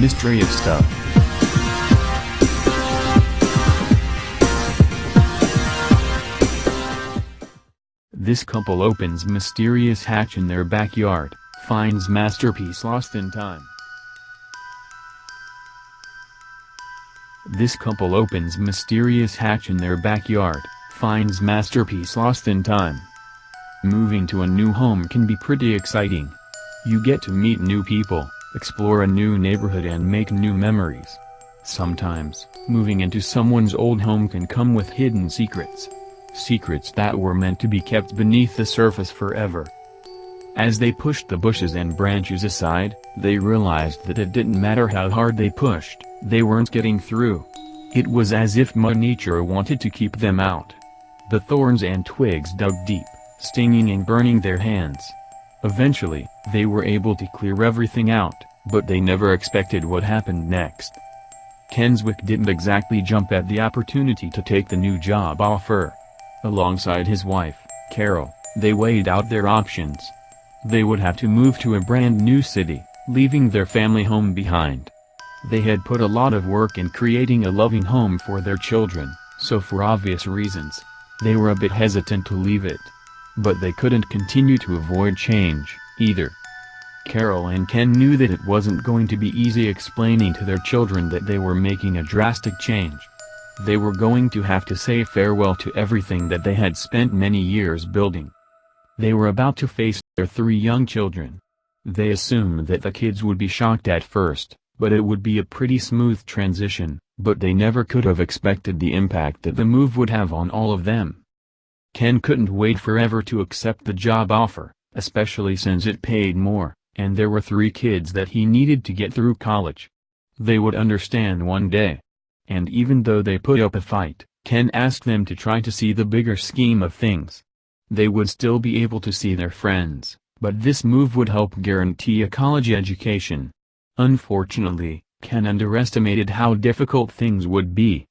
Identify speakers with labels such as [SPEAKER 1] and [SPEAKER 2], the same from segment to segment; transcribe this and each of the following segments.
[SPEAKER 1] mystery of stuff. This couple opens mysterious hatch in their backyard, finds masterpiece lost in time. This couple opens mysterious hatch in their backyard, finds masterpiece lost in time. Moving to a new home can be pretty exciting. You get to meet new people, explore a new neighborhood and make new memories. Sometimes, moving into someone's old home can come with hidden secrets. Secrets that were meant to be kept beneath the surface forever. As they pushed the bushes and branches aside, they realized that it didn't matter how hard they pushed, they weren't getting through. It was as if Mother Nature wanted to keep them out. The thorns and twigs dug deep, stinging and burning their hands. Eventually, they were able to clear everything out, but they never expected what happened next. Kenswick didn't exactly jump at the opportunity to take the new job offer. Alongside his wife, Carol, they weighed out their options. They would have to move to a brand new city, leaving their family home behind. They had put a lot of work in creating a loving home for their children, so for obvious reasons, they were a bit hesitant to leave it. But they couldn't continue to avoid change, either. Carol and Ken knew that it wasn't going to be easy explaining to their children that they were making a drastic change. They were going to have to say farewell to everything that they had spent many years building. They were about to face their 3 young children. They assumed that the kids would be shocked at first, but it would be a pretty smooth transition, but they never could have expected the impact that the move would have on all of them. Ken couldn't wait forever to accept the job offer, especially since it paid more, and there were 3 kids that he needed to get through college. They would understand one day. And even though they put up a fight, Ken asked them to try to see the bigger scheme of things. They would still be able to see their friends, but this move would help guarantee a college education. Unfortunately, Ken underestimated how difficult things would be.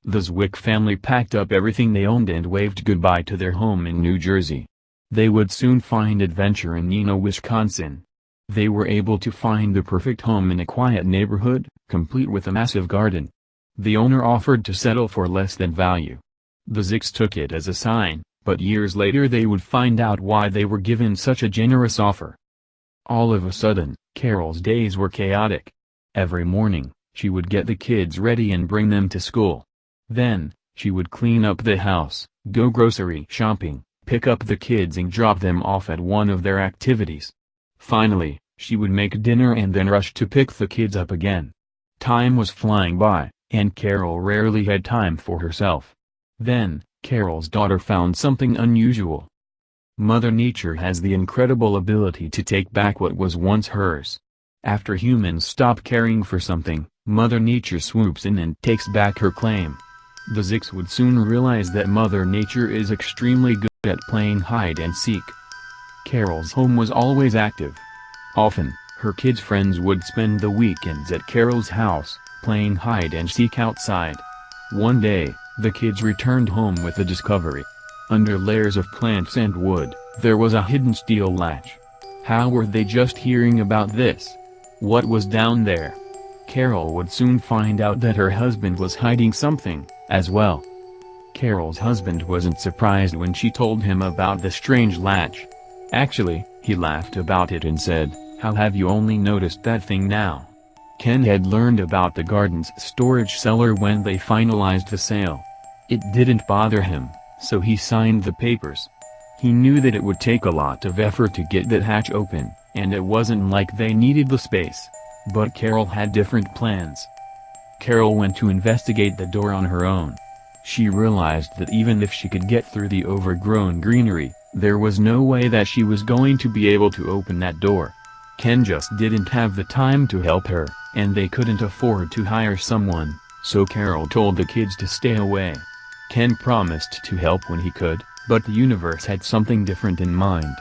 [SPEAKER 1] The Zwick family packed up everything they owned and waved goodbye to their home in New Jersey. They would soon find adventure in Neenah, Wisconsin. They were able to find the perfect home in a quiet neighborhood, complete with a massive garden. The owner offered to settle for less than value. The Zwicks took it as a sign, but years later they would find out why they were given such a generous offer. All of a sudden, Carol's days were chaotic. Every morning, she would get the kids ready and bring them to school. Then, she would clean up the house, go grocery shopping, pick up the kids and drop them off at one of their activities. Finally, she would make dinner and then rush to pick the kids up again. Time was flying by, and Carol rarely had time for herself. Then, Carol's daughter found something unusual. Mother Nature has the incredible ability to take back what was once hers. After humans stop caring for something, Mother Nature swoops in and takes back her claim. The Zwicks would soon realize that Mother Nature is extremely good at playing hide and seek. Carol's home was always active. Often, her kids' friends would spend the weekends at Carol's house, playing hide and seek outside. One day, the kids returned home with a discovery. Under layers of plants and wood, there was a hidden steel latch. How were they just hearing about this? What was down there? Carol would soon find out that her husband was hiding something, as well. Carol's husband wasn't surprised when she told him about the strange latch. Actually, he laughed about it and said, "How have you only noticed that thing now?" Ken had learned about the garden's storage cellar when they finalized the sale. It didn't bother him, so he signed the papers. He knew that it would take a lot of effort to get that hatch open, and it wasn't like they needed the space. But Carol had different plans. Carol went to investigate the door on her own. She realized that even if she could get through the overgrown greenery, there was no way that she was going to be able to open that door. Ken just didn't have the time to help her, and they couldn't afford to hire someone, so Carol told the kids to stay away. Ken promised to help when he could, but the universe had something different in mind.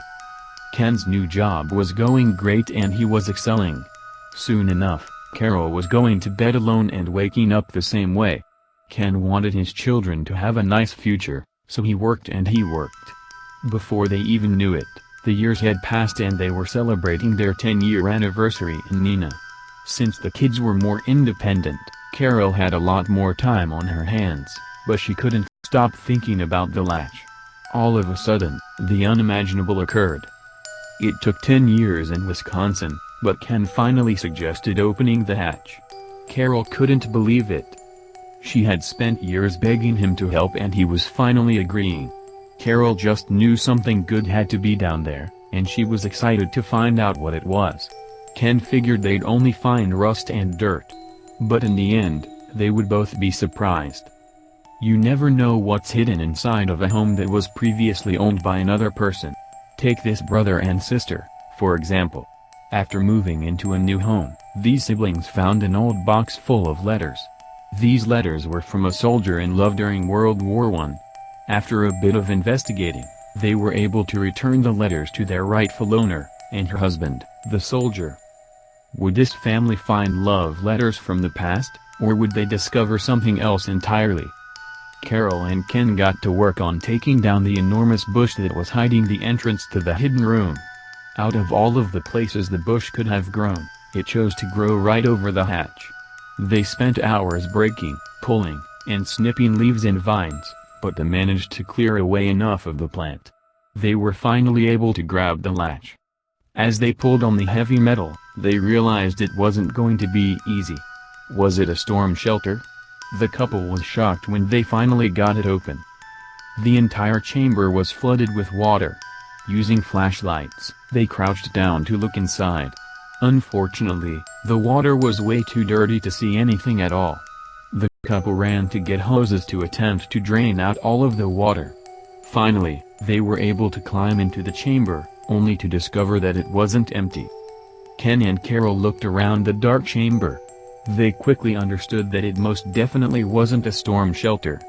[SPEAKER 1] Ken's new job was going great and he was excelling. Soon enough, Carol was going to bed alone and waking up the same way. Ken wanted his children to have a nice future, so he worked and he worked. Before they even knew it, the years had passed and they were celebrating their 10-year anniversary in Neenah. Since the kids were more independent, Carol had a lot more time on her hands, but she couldn't stop thinking about the latch. All of a sudden, the unimaginable occurred. It took 10 years in Wisconsin, but Ken finally suggested opening the hatch. Carol couldn't believe it. She had spent years begging him to help and he was finally agreeing. Carol just knew something good had to be down there, and she was excited to find out what it was. Ken figured they'd only find rust and dirt. But in the end, they would both be surprised. You never know what's hidden inside of a home that was previously owned by another person. Take this brother and sister, for example. After moving into a new home, these siblings found an old box full of letters. These letters were from a soldier in love during World War I. After a bit of investigating, they were able to return the letters to their rightful owner, and her husband, the soldier. Would this family find love letters from the past, or would they discover something else entirely? Carol and Ken got to work on taking down the enormous bush that was hiding the entrance to the hidden room. Out of all of the places the bush could have grown, it chose to grow right over the hatch. They spent hours breaking, pulling, and snipping leaves and vines, but they managed to clear away enough of the plant. They were finally able to grab the latch. As they pulled on the heavy metal, they realized it wasn't going to be easy. Was it a storm shelter? The couple was shocked when they finally got it open. The entire chamber was flooded with water. Using flashlights, they crouched down to look inside. Unfortunately, the water was way too dirty to see anything at all. The couple ran to get hoses to attempt to drain out all of the water. Finally, they were able to climb into the chamber, only to discover that it wasn't empty. Ken and Carol looked around the dark chamber. They quickly understood that it most definitely wasn't a storm shelter.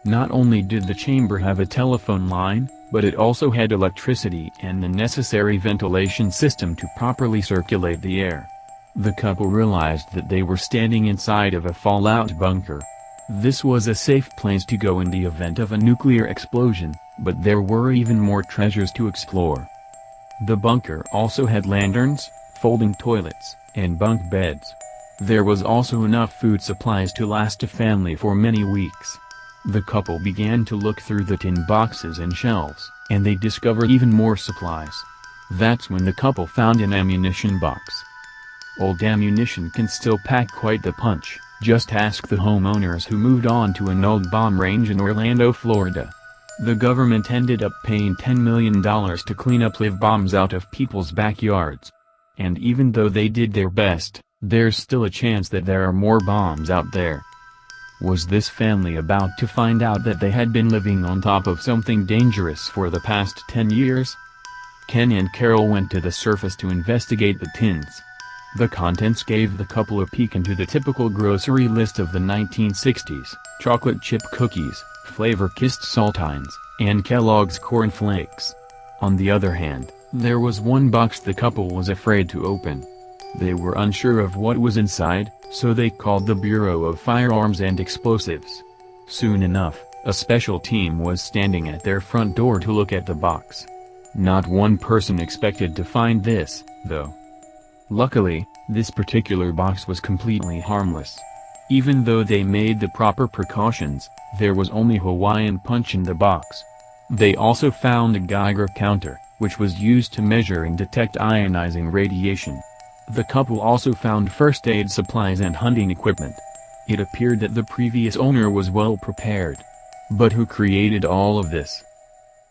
[SPEAKER 1] Not only did the chamber have a telephone line, but it also had electricity and the necessary ventilation system to properly circulate the air. The couple realized that they were standing inside of a fallout bunker. This was a safe place to go in the event of a nuclear explosion, but there were even more treasures to explore. The bunker also had lanterns, folding toilets, and bunk beds. There was also enough food supplies to last a family for many weeks. The couple began to look through the tin boxes and shelves, and they discovered even more supplies. That's when the couple found an ammunition box. Old ammunition can still pack quite the punch, just ask the homeowners who moved on to an old bomb range in Orlando, Florida. The government ended up paying $10 million to clean up live bombs out of people's backyards. And even though they did their best, there's still a chance that there are more bombs out there. Was this family about to find out that they had been living on top of something dangerous for the past 10 years? Ken and Carol went to the surface to investigate the tins. The contents gave the couple a peek into the typical grocery list of the 1960s: chocolate chip cookies, flavor-kissed saltines, and Kellogg's Corn Flakes. On the other hand, there was one box the couple was afraid to open. They were unsure of what was inside, so they called the Bureau of Firearms and Explosives. Soon enough, a special team was standing at their front door to look at the box. Not one person expected to find this, though. Luckily, this particular box was completely harmless. Even though they made the proper precautions, there was only Hawaiian Punch in the box. They also found a Geiger counter, which was used to measure and detect ionizing radiation. The couple also found first aid supplies and hunting equipment. It appeared that the previous owner was well prepared. But who created all of this?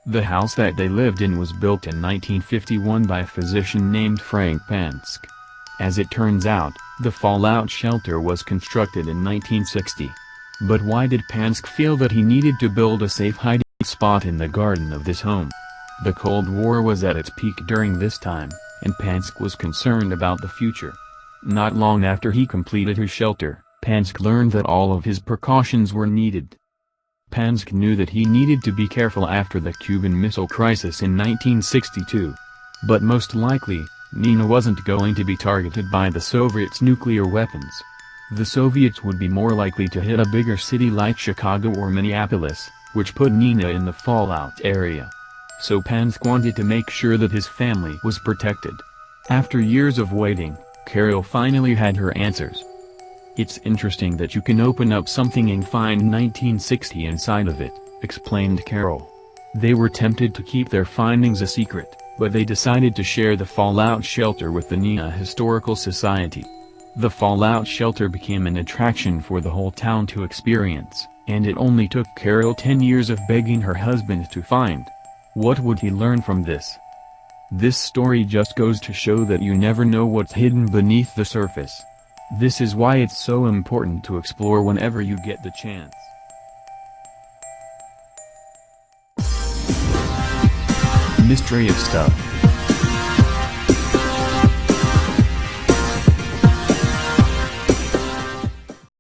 [SPEAKER 1] The house that they lived in was built in 1951 by a physician named Frank Pansk. As it turns out, the fallout shelter was constructed in 1960. But why did Pansk feel that he needed to build a safe hiding spot in the garden of this home? The Cold War was at its peak during this time, and Pansk was concerned about the future. Not long after he completed his shelter, Pansk learned that all of his precautions were needed. Pansk knew that he needed to be careful after the Cuban Missile Crisis in 1962. But most likely, Nina wasn't going to be targeted by the Soviets' nuclear weapons. The Soviets would be more likely to hit a bigger city like Chicago or Minneapolis, which put Nina in the fallout area. So Pansk wanted to make sure that his family was protected. After years of waiting, Carol finally had her answers. "It's interesting that you can open up something and find 1960 inside of it," explained Carol. They were tempted to keep their findings a secret, but they decided to share the fallout shelter with the Nia Historical Society. The fallout shelter became an attraction for the whole town to experience, and it only took Carol 10 years of begging her husband to find. What would he learn from this? This story just goes to show that you never know what's hidden beneath the surface. This is why it's so important to explore whenever you get the chance. Mystery of Stuff.